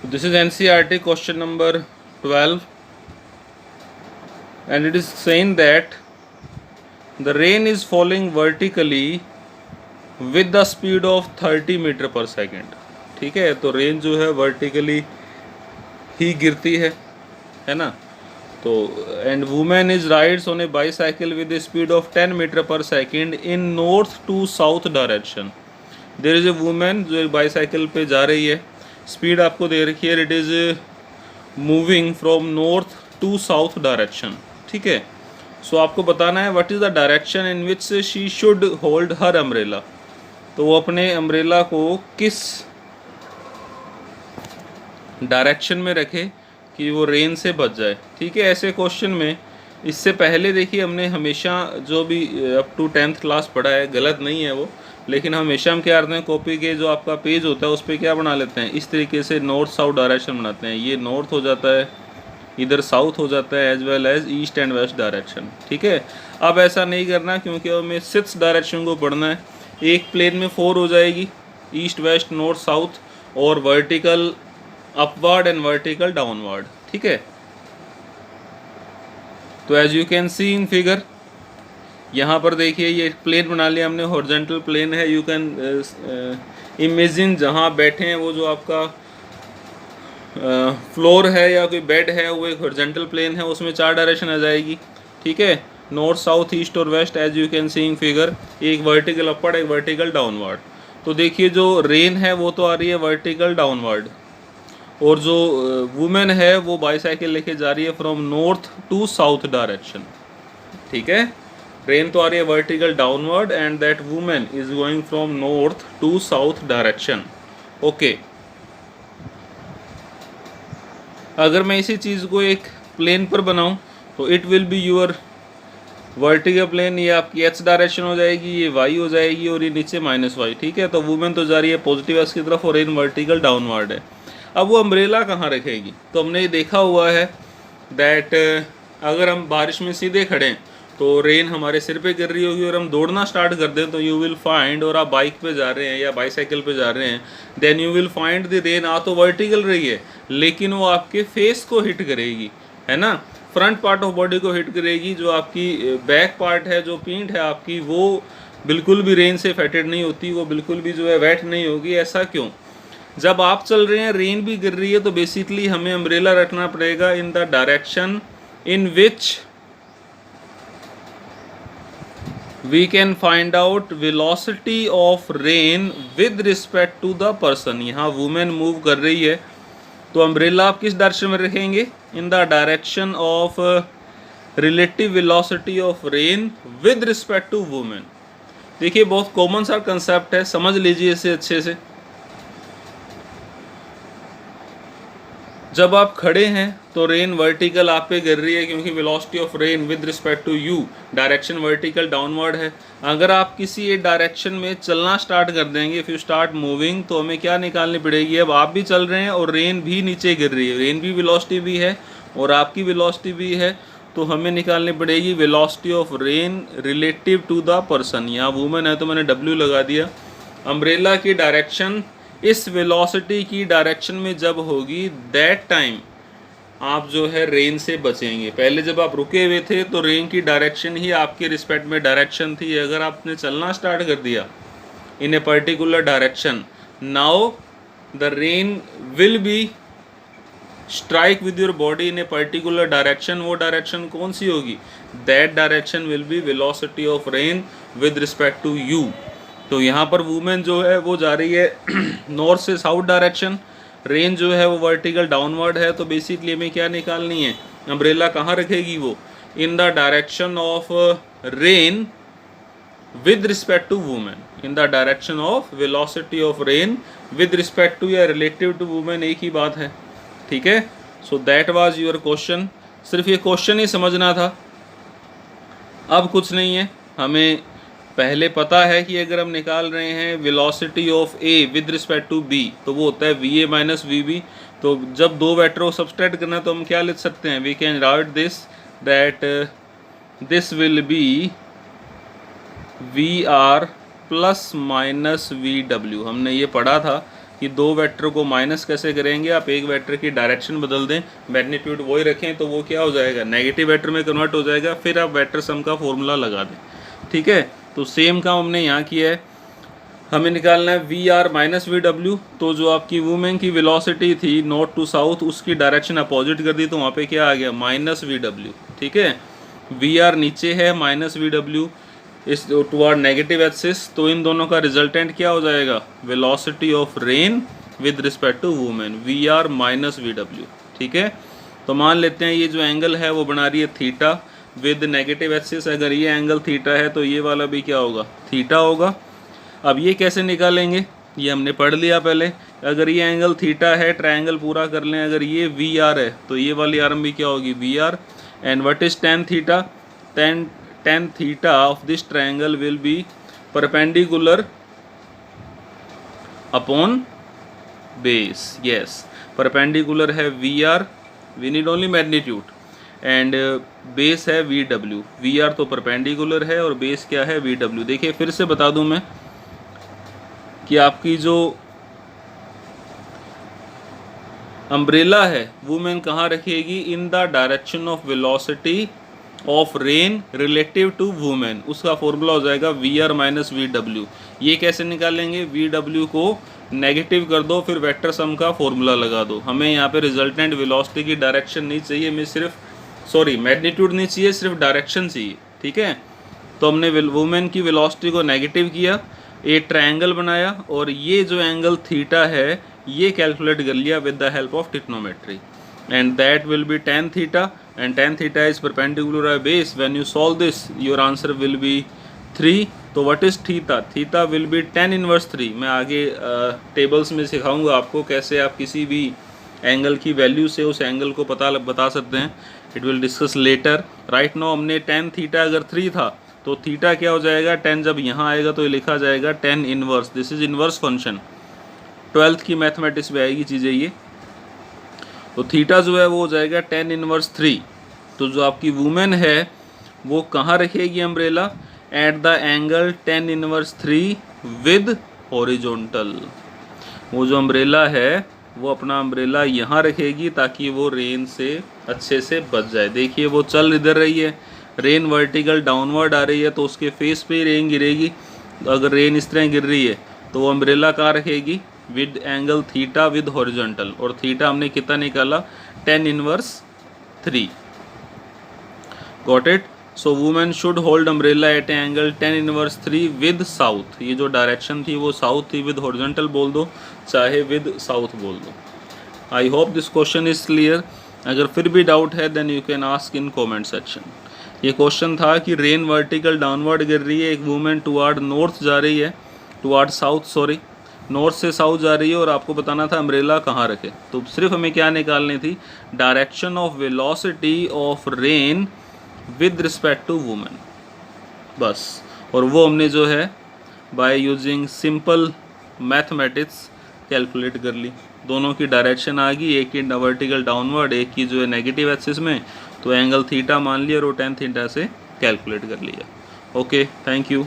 This is NCERT question number 12, and it is saying that the rain is falling vertically with the speed of 30 metre per second. ठीक है, तो rain जो है vertically ही गिरती है ना। तो and women is rides on a bicycle with a speed of 10 metre per second in north to south direction. There is a women जो एक बाईसाइकिल पे जा रही है, स्पीड आपको दे रखी है, it is moving from north to south direction. ठीक है, सो आपको बताना है what is the direction in which she should hold her umbrella. तो वो अपने अम्ब्रेला को किस डायरेक्शन में रखे कि वो रेन से बच जाए। ठीक है, ऐसे क्वेश्चन में इससे पहले देखिए हमने हमेशा जो भी अप टू 10th क्लास पढ़ा है, गलत नहीं है वो, लेकिन हमेशा हम क्या करते हैं, कॉपी के जो आपका पेज होता है उस पर क्या बना लेते हैं, इस तरीके से नॉर्थ साउथ डायरेक्शन बनाते हैं। ये नॉर्थ हो जाता है, इधर साउथ हो जाता है, as well as east and west direction. ठीक है, अब ऐसा नहीं करना क्योंकि हमें 6 डायरेक्शन को पढ़ना है। एक प्लेन में 4 हो जाएगी, ईस्ट वेस्ट नॉर्थ साउथ, और vertical upward and vertical downward. ठीक है, तो as you can see in figure, यहाँ पर देखिए ये प्लेन बना लिया हमने, हॉरिजॉन्टल प्लेन है। यू कैन इमेजिन जहाँ बैठे हैं वो जो आपका फ्लोर है या कोई बेड है वो एक हॉरिजॉन्टल प्लेन है, उसमें 4 डायरेक्शन आ जाएगी। ठीक है, नॉर्थ साउथ ईस्ट और west, as you can see in figure, एक वर्टिकल अपवर्ड एक वर्टिकल डाउनवर्ड। तो देखिए जो रेन है वो तो आ रही है वर्टिकल डाउनवर्ड, और जो वुमेन है वो बाईसाइकिल लेके जा रही है from north to south direction. ठीक है, रेन तो आ रही है vertical downward and that women is going from north to south direction. Okay, अगर मैं इसी चीज़ को एक प्लेन पर बनाऊं तो it will be your vertical plane, ये आपकी एक्स डायरेक्शन हो जाएगी, ये वाई हो जाएगी, और ये नीचे -y। ठीक है, तो वुमेन तो जा रही है पॉजिटिव एक्स की तरफ और रेन वर्टिकल डाउनवर्ड है। अब वो अम्ब्रेला कहाँ रखेगी, तो हमने ये देखा हुआ है दैट अगर हम बारिश में सीधे खड़े हैं तो रेन हमारे सिर पे गिर रही होगी, और हम दौड़ना स्टार्ट कर दें तो यू विल फाइंड, और आप बाइक पे जा रहे हैं या बाईसाइकिल पे जा रहे हैं, then you will find the rain आ तो वर्टिकल रही है लेकिन वो आपके फेस को हिट करेगी, है ना, फ्रंट पार्ट ऑफ बॉडी को हिट करेगी। जो आपकी बैक पार्ट है, जो पीठ है आपकी, वो बिल्कुल भी रेन से अफेक्टेड नहीं होती, वो बिल्कुल भी जो है वेट नहीं होगी। ऐसा क्यों? जब आप चल रहे हैं, रेन भी गिर रही है, तो बेसिकली हमें अम्ब्रेला रखना पड़ेगा in the direction in which we can find out velocity of rain with respect to the person. यहाँ वुमेन मूव कर रही है तो अम्ब्रेला आप किस डायरेक्शन में रखेंगे, in the direction of relative velocity of rain with respect to women. देखिए बहुत कॉमन सा कंसेप्ट है, समझ लीजिए इसे अच्छे से। जब आप खड़े हैं तो रेन वर्टिकल आप पे गिर रही है क्योंकि velocity of rain with respect to you, direction vertical downward है। अगर आप किसी एक डायरेक्शन में चलना स्टार्ट कर देंगे, फिर स्टार्ट मूविंग, तो हमें क्या निकालनी पड़ेगी, अब आप भी चल रहे हैं और रेन भी नीचे गिर रही है, रेन भी वेलोसिटी भी है और आपकी वेलोसिटी भी है, तो हमें निकालनी पड़ेगी velocity of rain relative to the person. यहाँ वुमेन है तो मैंने W लगा दिया। अम्ब्रेला की डायरेक्शन इस वेलोसिटी की डायरेक्शन में जब होगी, दैट टाइम आप जो है रेन से बचेंगे। पहले जब आप रुके हुए थे तो रेन की डायरेक्शन ही आपके रिस्पेक्ट में डायरेक्शन थी। अगर आपने चलना स्टार्ट कर दिया in a particular direction, now the rain will be strike with your body in a particular direction. वो डायरेक्शन कौन सी होगी, that direction will be velocity of rain with respect to you. तो यहाँ पर वुमेन जो है वो जा रही है नॉर्थ से साउथ डायरेक्शन, रेन जो है वो वर्टिकल डाउनवर्ड है, तो बेसिकली हमें क्या निकालनी है, अम्ब्रेला कहाँ रखेगी वो, in the direction of rain with respect to women, in the direction of velocity of rain with respect to या रिलेटिव टू वुमेन, एक ही बात है। ठीक है, so that was your question. सिर्फ ये क्वेश्चन ही समझना था, अब कुछ नहीं है। हमें पहले पता है कि अगर हम निकाल रहे हैं velocity of A with respect to B तो वो होता है VA माइनस VB। तो जब दो वेक्टर को सब्सट्रैक्ट करना है तो हम क्या लिख सकते हैं, we can write this that this will be VR plus minus VW। हमने ये पढ़ा था कि दो वेक्टर को माइनस कैसे करेंगे, आप एक वेक्टर की डायरेक्शन बदल दें, मैग्नीट्यूड वही रखें, तो वो क्या हो जाएगा, नेगेटिव वेक्टर में कन्वर्ट हो जाएगा, फिर आप वेक्टर सम का फॉर्मूला लगा दें। ठीक है, तो सेम काम हमने यहाँ किया है। हमें निकालना है V R minus V W. तो जो आपकी वूमेन की वेलोसिटी थी नॉर्थ टू साउथ, उसकी डायरेक्शन अपोजिट कर दी, तो वहाँ पे क्या आ गया, माइनस वी डब्ल्यू। ठीक है, वी आर नीचे है, minus V W is toward negative axis, तो इन दोनों का रिजल्टेंट क्या हो जाएगा, velocity of rain with respect to women, V R minus V W. ठीक है, तो मान लेते हैं ये जो एंगल है वो बना रही है थीटा विद नेगेटिव एक्सिस। अगर ये एंगल थीटा है तो ये वाला भी क्या होगा, थीटा होगा। अब ये कैसे निकालेंगे, ये हमने पढ़ लिया पहले। अगर ये एंगल थीटा है, ट्रायंगल पूरा कर लें, अगर ये वी आर है तो ये वाली आर्म भी क्या होगी, V R. And what is tan theta, tan theta of this triangle will be perpendicular upon base. Yes, perpendicular है V R, we need only magnitude, and base है वी डब्ल्यू। वी आर तो perpendicular है और base क्या है, V W. देखिए फिर से बता दूं मैं कि आपकी जो अम्ब्रेला है वूमेन कहाँ रखेगी, in the direction of velocity of rain relative to women. उसका फॉर्मूला हो जाएगा V R minus V W. ये कैसे निकालेंगे, वी डब्ल्यू को नेगेटिव कर दो, फिर वेक्टर सम का फॉर्मूला लगा दो। हमें यहाँ पे रिजल्टेंट वेलोसिटी की डायरेक्शन नहीं चाहिए, हमें सिर्फ मैग्नीट्यूड नहीं चाहिए, सिर्फ डायरेक्शन चाहिए। ठीक है, तो हमने वुमेन की वेलोसिटी को नेगेटिव किया, एक ट्रायंगल बनाया, और ये जो एंगल थीटा है ये कैलकुलेट कर लिया with the help of trigonometry, and that will be tan theta, and tan theta is perpendicular base. When you solve this your answer will be 3। तो what is theta, theta will be tan inverse 3। मैं आगे tables में सिखाऊंगा आपको कैसे आप किसी भी एंगल की वैल्यू से उस एंगल को बता सकते हैं। It will discuss later. Right now हमने tan थीटा अगर 3 था तो थीटा क्या हो जाएगा, tan जब यहाँ आएगा तो ये लिखा जाएगा tan inverse. This is inverse function, 12th की मैथमेटिक्स में आएगी चीज़ें ये। तो थीटा जो है वो हो जाएगा tan इनवर्स 3। तो जो आपकी वुमेन है वो कहाँ रखेगी umbrella, at the angle tan inverse 3 with horizontal. वो जो अम्ब्रेला है वो अपना अम्ब्रेला यहाँ रखेगी ताकि वो रेन से अच्छे से बच जाए। देखिए वो चल इधर रही है, रेन वर्टिकल डाउनवर्ड आ रही है तो उसके फेस पे ही रेन गिरेगी। अगर रेन इस तरह गिर रही है तो वो अम्ब्रेला कहाँ रखेगी, with angle theta with horizontal, और थीटा हमने कितना निकाला, tan inverse 3। Got it. So women should hold umbrella at angle tan inverse 3 with south. ये जो डायरेक्शन थी वो साउथ थी, विद हॉरिजॉन्टल बोल दो चाहे विद साउथ बोल दो। I hope this question is clear. अगर फिर भी डाउट है then you can ask in comment section. ये क्वेश्चन था कि रेन वर्टिकल डाउनवर्ड गिर रही है, एक वुमेन टुवर्ड नॉर्थ जा रही है, टुवर्ड साउथ सॉरी, नॉर्थ से साउथ जा रही है, और आपको बताना था अम्ब्रेला कहाँ रखे। तो सिर्फ हमें क्या निकालनी थी, direction of velocity of rain with respect to women, बस। और वो हमने जो है by using simple mathematics calculate कर ली। दोनों की डायरेक्शन आ गई, एक की वर्टिकल डाउनवर्ड, एक की जो है नेगेटिव एक्सिस में, तो एंगल थीटा मान लिया और वो tan थीटा से कैलकुलेट कर लिया। Okay, thank you.